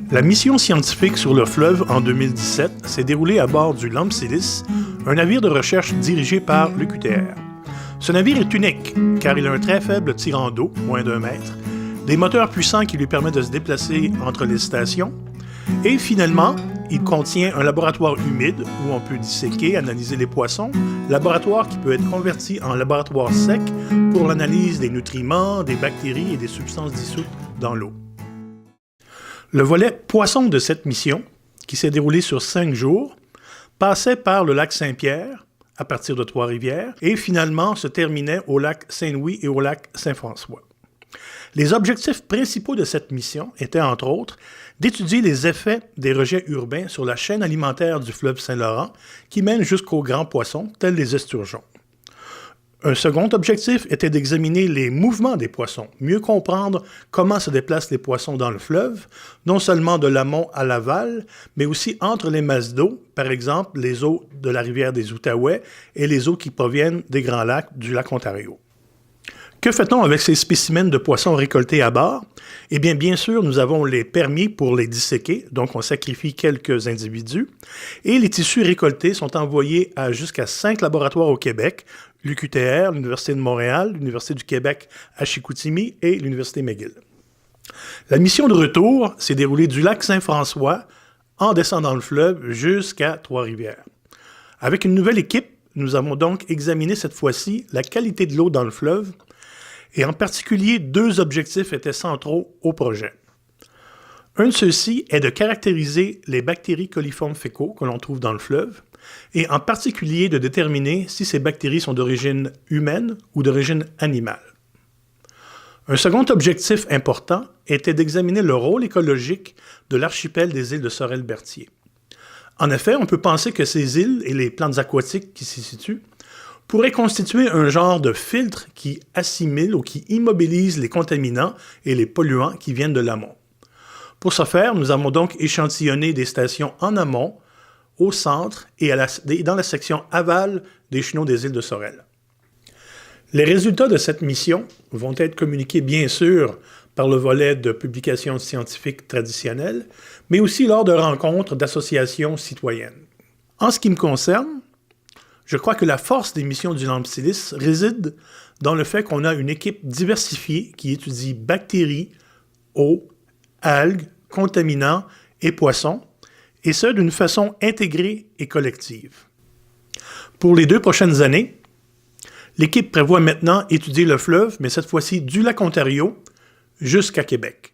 La mission scientifique sur le fleuve en 2017 s'est déroulée à bord du Lamsilis, un navire de recherche dirigé par l'UQTR. Ce navire est unique car il a un très faible tirant d'eau, moins d'1 mètre, des moteurs puissants qui lui permettent de se déplacer entre les stations, et finalement, il contient un laboratoire humide où on peut disséquer, analyser les poissons, laboratoire qui peut être converti en laboratoire sec pour l'analyse des nutriments, des bactéries et des substances dissoutes dans l'eau. Le volet poisson de cette mission, qui s'est déroulé sur 5 jours, passait par le lac Saint-Pierre, à partir de Trois-Rivières, et finalement se terminait au lac Saint-Louis et au lac Saint-François. Les objectifs principaux de cette mission étaient, entre autres, d'étudier les effets des rejets urbains sur la chaîne alimentaire du fleuve Saint-Laurent qui mène jusqu'aux grands poissons, tels les esturgeons. Un second objectif était d'examiner les mouvements des poissons, mieux comprendre comment se déplacent les poissons dans le fleuve, non seulement de l'amont à l'aval, mais aussi entre les masses d'eau, par exemple les eaux de la rivière des Outaouais et les eaux qui proviennent des Grands Lacs du lac Ontario. Que fait-on avec ces spécimens de poissons récoltés à bord? Eh bien sûr, nous avons les permis pour les disséquer, donc on sacrifie quelques individus, et les tissus récoltés sont envoyés à jusqu'à 5 laboratoires au Québec, l'UQTR, l'Université de Montréal, l'Université du Québec à Chicoutimi et l'Université McGill. La mission de retour s'est déroulée du lac Saint-François en descendant le fleuve jusqu'à Trois-Rivières. Avec une nouvelle équipe, nous avons donc examiné cette fois-ci la qualité de l'eau dans le fleuve, et en particulier, 2 objectifs étaient centraux au projet. Un de ceux-ci est de caractériser les bactéries coliformes fécaux que l'on trouve dans le fleuve, et en particulier de déterminer si ces bactéries sont d'origine humaine ou d'origine animale. Un second objectif important était d'examiner le rôle écologique de l'archipel des îles de Sorel-Berthier. En effet, on peut penser que ces îles et les plantes aquatiques qui s'y situent pourraient constituer un genre de filtre qui assimile ou qui immobilise les contaminants et les polluants qui viennent de l'amont. Pour ce faire, nous avons donc échantillonné des stations en amont, au centre et dans la section aval des chenaux des îles de Sorel. Les résultats de cette mission vont être communiqués bien sûr par le volet de publications scientifiques traditionnelles, mais aussi lors de rencontres d'associations citoyennes. En ce qui me concerne, je crois que la force des missions du Lamsilis réside dans le fait qu'on a une équipe diversifiée qui étudie bactéries, eau, algues, contaminants et poissons, et ce d'une façon intégrée et collective. Pour les 2 prochaines années, l'équipe prévoit maintenant étudier le fleuve, mais cette fois-ci du lac Ontario jusqu'à Québec.